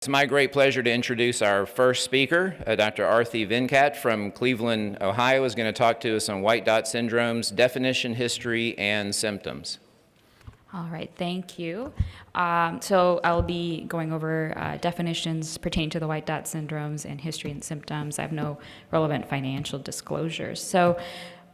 It's my great pleasure to introduce our first speaker. Dr. Arthi Venkat from Cleveland, Ohio is going to talk to us on white dot syndromes, definition, history, and symptoms. All right, thank you. So I'll be going over definitions pertaining to the white dot syndromes and history and symptoms. I have no relevant financial disclosures. So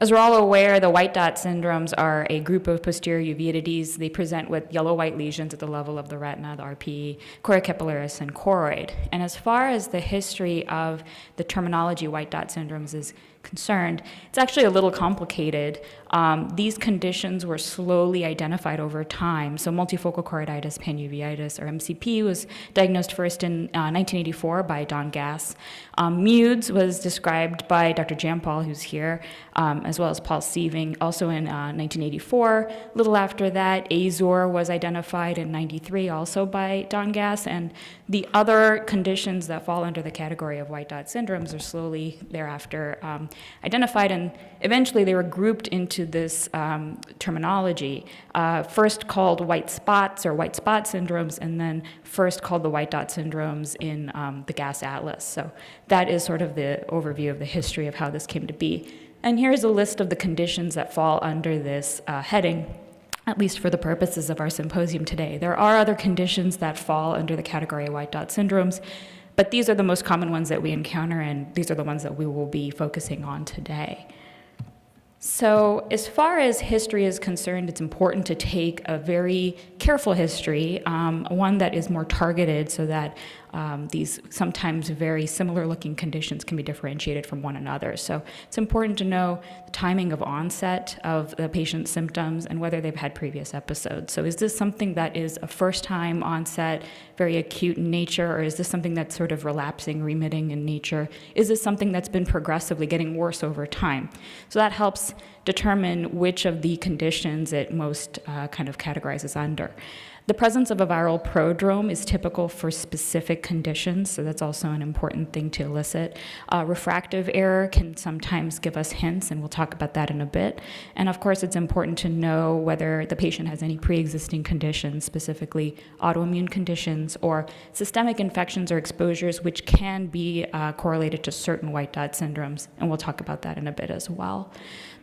as we're all aware, the white dot syndromes are a group of posterior uveitis. They present with yellow-white lesions at the level of the retina, the RPE, choriocapillaris, and choroid. And as far as the history of the terminology white dot syndromes is concerned, it's actually a little complicated. These conditions were slowly identified over time. So multifocal choroiditis panuveitis, or MCP, was diagnosed first in 1984 by Don Gass. MUDES was described by Dr. Jampal, who's here, as well as Paul Sieving, also in 1984. A little after that, Azor was identified in 93, also by Don Gass, and the other conditions that fall under the category of white dot syndromes are slowly thereafter identified, and eventually they were grouped into this terminology, first called white spots or white spot syndromes, and then first called the white dot syndromes in the Gass Atlas. So that is sort of the overview of the history of how this came to be. And here's a list of the conditions that fall under this heading, at least for the purposes of our symposium today. There are other conditions that fall under the category of white dot syndromes, but these are the most common ones that we encounter, and these are the ones that we will be focusing on today. So as far as history is concerned, it's important to take a very careful history, one that is more targeted so that these sometimes very similar looking conditions can be differentiated from one another. So it's important to know the timing of onset of the patient's symptoms and whether they've had previous episodes. So is this something that is a first time onset, very acute in nature, or is this something that's sort of relapsing, remitting in nature? Is this something that's been progressively getting worse over time? So that helps determine which of the conditions it most kind of categorizes under. The presence of a viral prodrome is typical for specific conditions, so that's also an important thing to elicit. Refractive error can sometimes give us hints, and we'll talk about that in a bit. And of course, it's important to know whether the patient has any pre-existing conditions, specifically autoimmune conditions or systemic infections or exposures, which can be correlated to certain white dot syndromes, and we'll talk about that in a bit as well.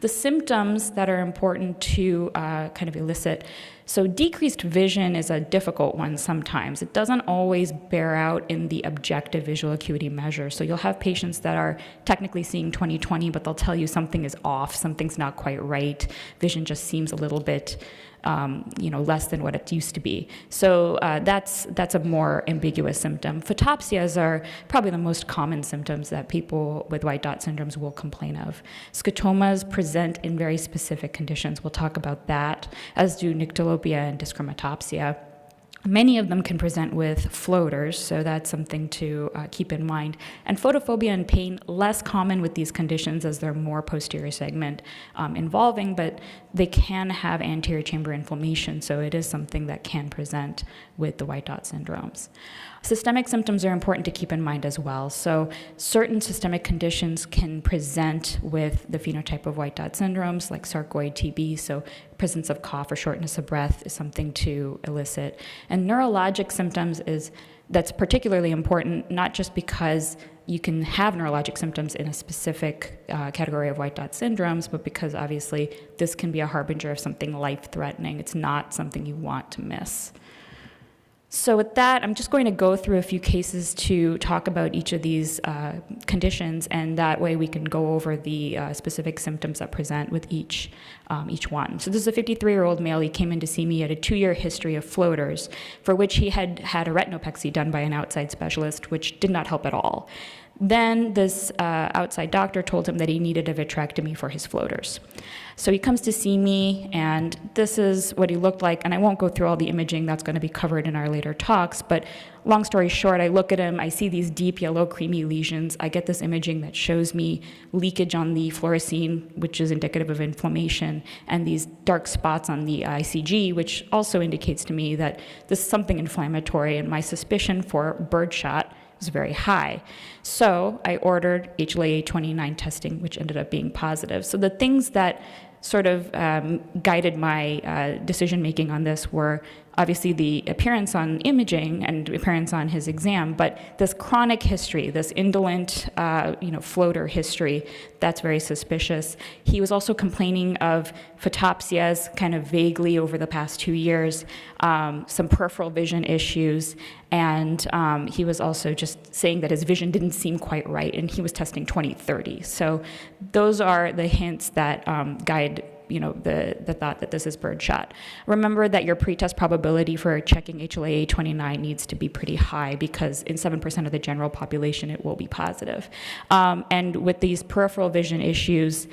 The symptoms that are important to kind of elicit. So decreased vision is a difficult one sometimes. It doesn't always bear out in the objective visual acuity measure. So you'll have patients that are technically seeing 20/20, but they'll tell you something is off, something's not quite right. Vision just seems a little bit less than what it used to be. So that's a more ambiguous symptom. Photopsias are probably the most common symptoms that people with white dot syndromes will complain of. Scotomas present in very specific conditions. We'll talk about that, as do nyctalopia and dyschromatopsia. Many of them can present with floaters, so that's something to keep in mind. And photophobia and pain, less common with these conditions as they're more posterior segment involving, but they can have anterior chamber inflammation, so it is something that can present with the white dot syndromes. Systemic symptoms are important to keep in mind as well. So certain systemic conditions can present with the phenotype of white dot syndromes, like sarcoid TB, so presence of cough or shortness of breath is something to elicit. And neurologic symptoms that's particularly important, not just because you can have neurologic symptoms in a specific category of white dot syndromes, but because obviously this can be a harbinger of something life-threatening. It's not something you want to miss. So with that, I'm just going to go through a few cases to talk about each of these conditions, and that way we can go over the specific symptoms that present with each one. So this is a 53-year-old male. He came in to see me. He had a 2-year history of floaters, for which he had had a retinopexy done by an outside specialist, which did not help at all. Then this outside doctor told him that he needed a vitrectomy for his floaters. So he comes to see me, and this is what he looked like. And I won't go through all the imaging. That's going to be covered in our later talks. But long story short, I look at him. I see these deep yellow creamy lesions. I get this imaging that shows me leakage on the fluorescein, which is indicative of inflammation, and these dark spots on the ICG, which also indicates to me that this is something inflammatory. And my suspicion for birdshot was very high. So I ordered HLA-A29 testing, which ended up being positive. So the things that sort of guided my decision-making on this were obviously the appearance on imaging and appearance on his exam, but this chronic history, this indolent, floater history, that's very suspicious. He was also complaining of photopsias kind of vaguely over the past 2 years, some peripheral vision issues, and he was also just saying that his vision didn't seem quite right, and he was testing 20/30. So those are the hints that guide the thought that this is birdshot. Remember that your pretest probability for checking HLA-A29 needs to be pretty high, because in 7% of the general population, it will be positive. And with these peripheral vision issues,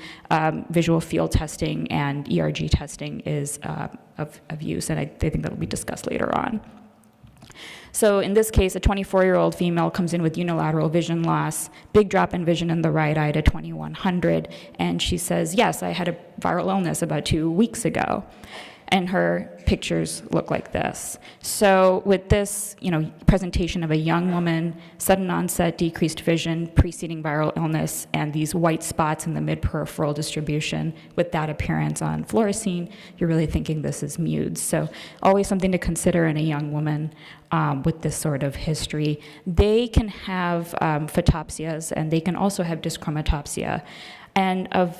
visual field testing and ERG testing is of use, and I think that will be discussed later on. So in this case, a 24-year-old female comes in with unilateral vision loss, big drop in vision in the right eye to 2100, and she says, yes, I had a viral illness about 2 weeks ago. And her pictures look like this. So with this, presentation of a young woman, sudden onset decreased vision, preceding viral illness, and these white spots in the mid-peripheral distribution with that appearance on fluorescein, you're really thinking this is MUDES. So always something to consider in a young woman with this sort of history. They can have photopsias, and they can also have dyschromatopsia. And of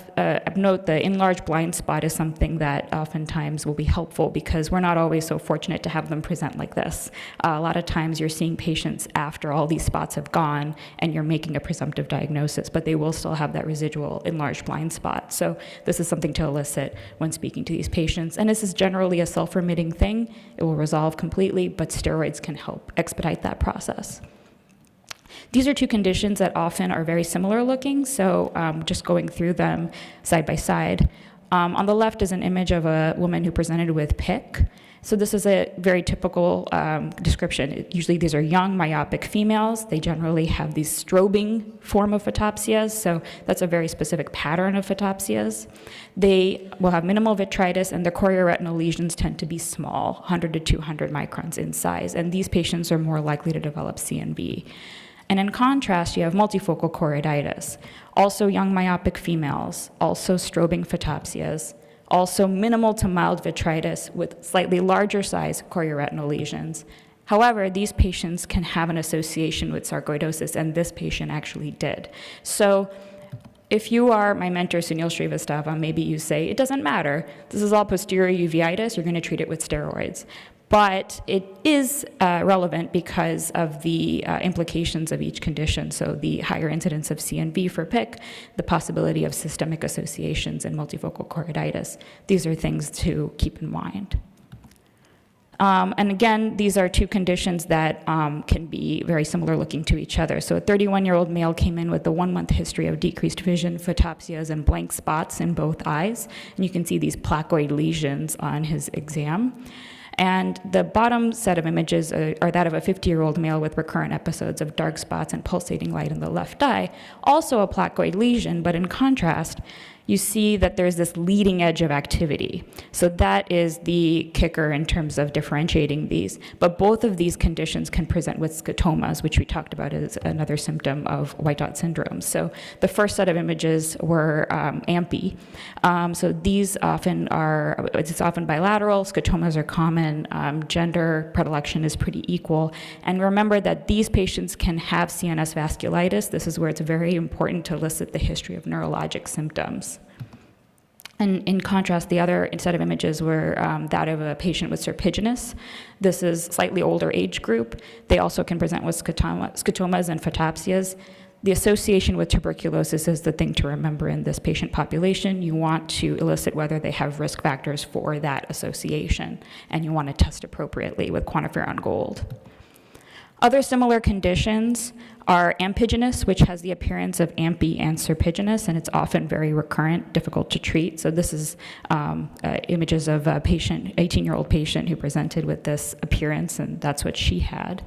note, the enlarged blind spot is something that oftentimes will be helpful, because we're not always so fortunate to have them present like this. A lot of times you're seeing patients after all these spots have gone, and you're making a presumptive diagnosis, but they will still have that residual enlarged blind spot. So this is something to elicit when speaking to these patients. And this is generally a self-remitting thing. It will resolve completely, but steroids can help expedite that process. These are two conditions that often are very similar looking, so just going through them side by side. On the left is an image of a woman who presented with PIC. So this is a very typical description. Usually these are young, myopic females. They generally have these strobing form of photopsias, so that's a very specific pattern of photopsias. They will have minimal vitritis, and their chorioretinal lesions tend to be small, 100 to 200 microns in size, and these patients are more likely to develop CNV. And in contrast, you have multifocal choroiditis, also young myopic females, also strobing photopsias, also minimal to mild vitritis with slightly larger size chorioretinal lesions. However, these patients can have an association with sarcoidosis, and this patient actually did. So if you are my mentor, Sunil Srivastava, maybe you say, it doesn't matter. This is all posterior uveitis. You're going to treat it with steroids. But it is relevant because of the implications of each condition. So the higher incidence of CNV for PIC, the possibility of systemic associations in multifocal choroiditis. These are things to keep in mind. And again, these are two conditions that can be very similar looking to each other. So a 31-year-old male came in with a 1-month history of decreased vision, photopsias, and blank spots in both eyes. And you can see these placoid lesions on his exam. And the bottom set of images are that of a 50-year-old male with recurrent episodes of dark spots and pulsating light in the left eye, also a placoid lesion, but in contrast, you see that there's this leading edge of activity. So that is the kicker in terms of differentiating these. But both of these conditions can present with scotomas, which we talked about as another symptom of white dot syndrome. So the first set of images were AMPI. So these often it's often bilateral, scotomas are common, gender predilection is pretty equal. And remember that these patients can have CNS vasculitis. This is where it's very important to elicit the history of neurologic symptoms. And in contrast, the other set of images were that of a patient with serpiginous. This is slightly older age group. They also can present with scotomas and photopsias. The association with tuberculosis is the thing to remember in this patient population. You want to elicit whether they have risk factors for that association, and you want to test appropriately with quantiferon gold. Other similar conditions are amphiginous, which has the appearance of ampy and serpiginous, and it's often very recurrent, difficult to treat. So this is images of a patient, 18-year-old patient who presented with this appearance, and that's what she had.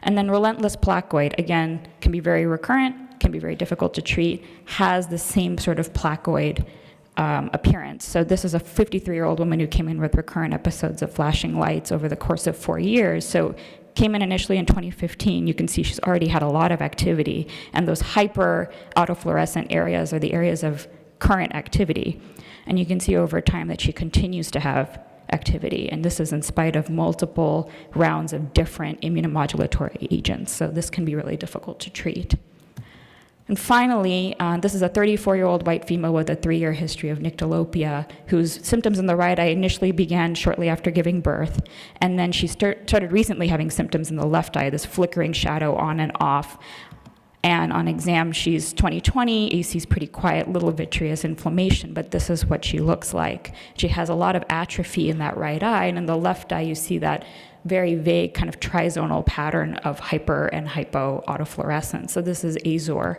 And then relentless placoid, again, can be very recurrent, can be very difficult to treat, has the same sort of placoid appearance. So this is a 53-year-old woman who came in with recurrent episodes of flashing lights over the course of 4 years. So came in initially in 2015. You can see she's already had a lot of activity, and those hyper autofluorescent areas are the areas of current activity. And you can see over time that she continues to have activity. And this is in spite of multiple rounds of different immunomodulatory agents. So this can be really difficult to treat. And finally, this is a 34-year-old white female with a 3-year history of nyctalopia, whose symptoms in the right eye initially began shortly after giving birth. And then she started recently having symptoms in the left eye, this flickering shadow on and off. And on exam, she's 20/20. You see pretty quiet, little vitreous inflammation, but this is what she looks like. She has a lot of atrophy in that right eye, and in the left eye, you see that very vague kind of trizonal pattern of hyper and hypoautofluorescence. So this is azure,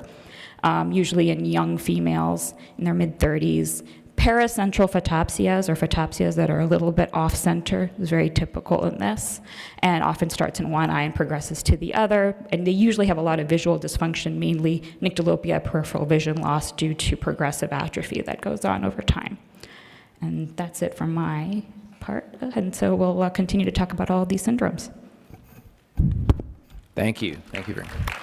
usually in young females in their mid-30s. Paracentral photopsias, or photopsias that are a little bit off-center, is very typical in this, and often starts in one eye and progresses to the other. And they usually have a lot of visual dysfunction, mainly nyctalopia, peripheral vision loss due to progressive atrophy that goes on over time. And that's it from my part. And so we'll continue to talk about all of these syndromes. Thank you. Thank you very much.